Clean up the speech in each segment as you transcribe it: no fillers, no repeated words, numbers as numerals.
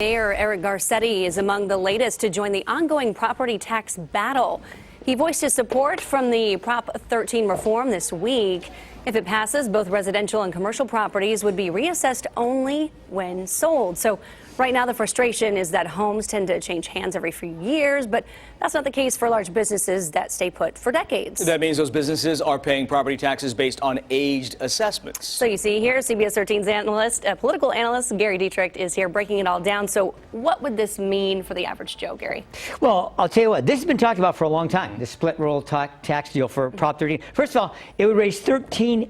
Mayor Eric Garcetti is among the latest to join the ongoing property tax battle. He voiced his support from the Prop 13 reform this week. If it passes, both residential and commercial properties would be reassessed only when sold. So right now the frustration is that homes tend to change hands every few years, but that's not the case for large businesses that stay put for decades. That means those businesses are paying property taxes based on aged assessments. So you see here, CBS 13's analyst, political analyst Gary Dietrich is here breaking it all down. So what would this mean for the average Joe, Gary? Well, I'll tell you what, this has been talked about for a long time, the split roll tax deal for Prop 13. First of all, it would raise between $7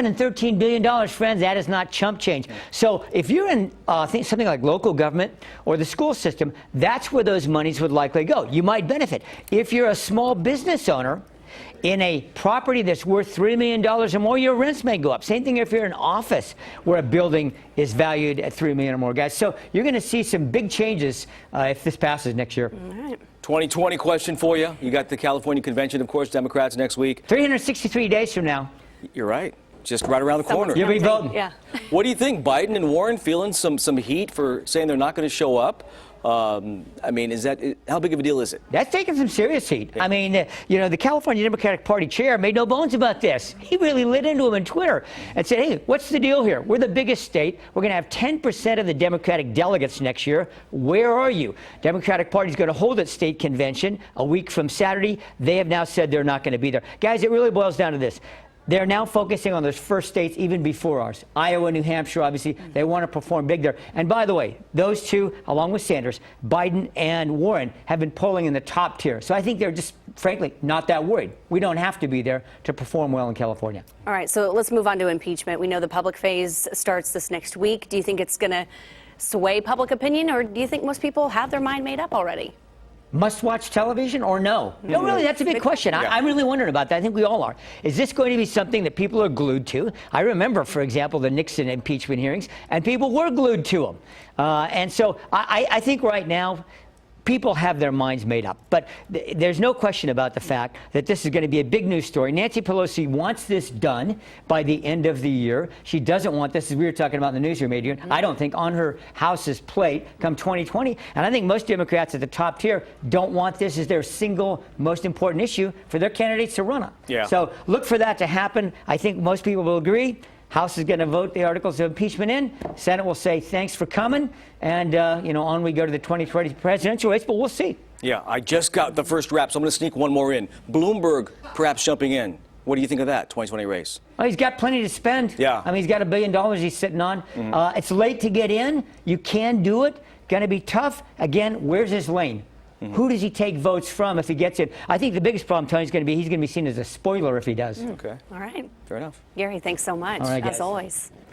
and $13 billion, friends. That is not chump change. So if you're in something like local government or the school system, that's where those monies would likely go. You might benefit. If you're a small business owner in a property that's worth $3 million or more, your rents may go up. Same thing if you're in an office where a building is valued at $3 million or more, guys. So you're going to see some big changes if this passes next year. All right. 2020 question for you. You got the California convention, of course, Democrats next week. 363 days from now. You're right. Just right around the corner. You'll be voting. Yeah. What do you think? Biden and Warren feeling some heat for saying they're not going to show up? I mean, how big of a deal is it? That's taking some serious heat. I mean, the California Democratic Party chair made no bones about this. He really lit into him on Twitter and said, hey, what's the deal here? We're the biggest state. We're going to have 10% of the Democratic delegates next year. Where are you? Democratic Party is going to hold its state convention a week from Saturday. They have now said they're not going to be there. Guys, it really boils down to this. They're now focusing on those first states even before ours. Iowa, New Hampshire, obviously, they want to perform big there. And by the way, those two, along with Sanders, Biden and Warren, have been polling in the top tier. So I think they're just, frankly, not that worried. We don't have to be there to perform well in California. All right, so let's move on to impeachment. We know the public phase starts this next week. Do you think it's going to sway public opinion, or do you think most people have their mind made up already? Must-watch television or no? No, really, that's a big question. I'm really wondering about that. I think we all are. Is this going to be something that people are glued to? I remember, for example, the Nixon impeachment hearings, and people were glued to them. And so I think right now, people have their minds made up. But there's no question about the fact that this is going to be a big news story. Nancy Pelosi wants this done by the end of the year. She doesn't want this, as we were talking about in the newsroom, Adrian, I don't think, on her House's plate come 2020. And I think most Democrats at the top tier don't want this as their single most important issue for their candidates to run on. Yeah. So look for that to happen. I think most people will agree. House is going to vote the articles of impeachment in. Senate will say thanks for coming, and on we go to the 2020 presidential race. But we'll see. Yeah, I just got the first wrap, so I'm going to sneak one more in. Bloomberg perhaps jumping in. What do you think of that 2020 race? Well, he's got plenty to spend. Yeah. I mean, he's got $1 billion he's sitting on. It's late to get in. You can do it. Going to be tough. Again, where's his lane? Who does he take votes from if he gets in? I think the biggest problem, Tony, is going to be he's going to be seen as a spoiler if he does. Okay. All right. Fair enough. Gary, thanks so much, All right, as guys. always.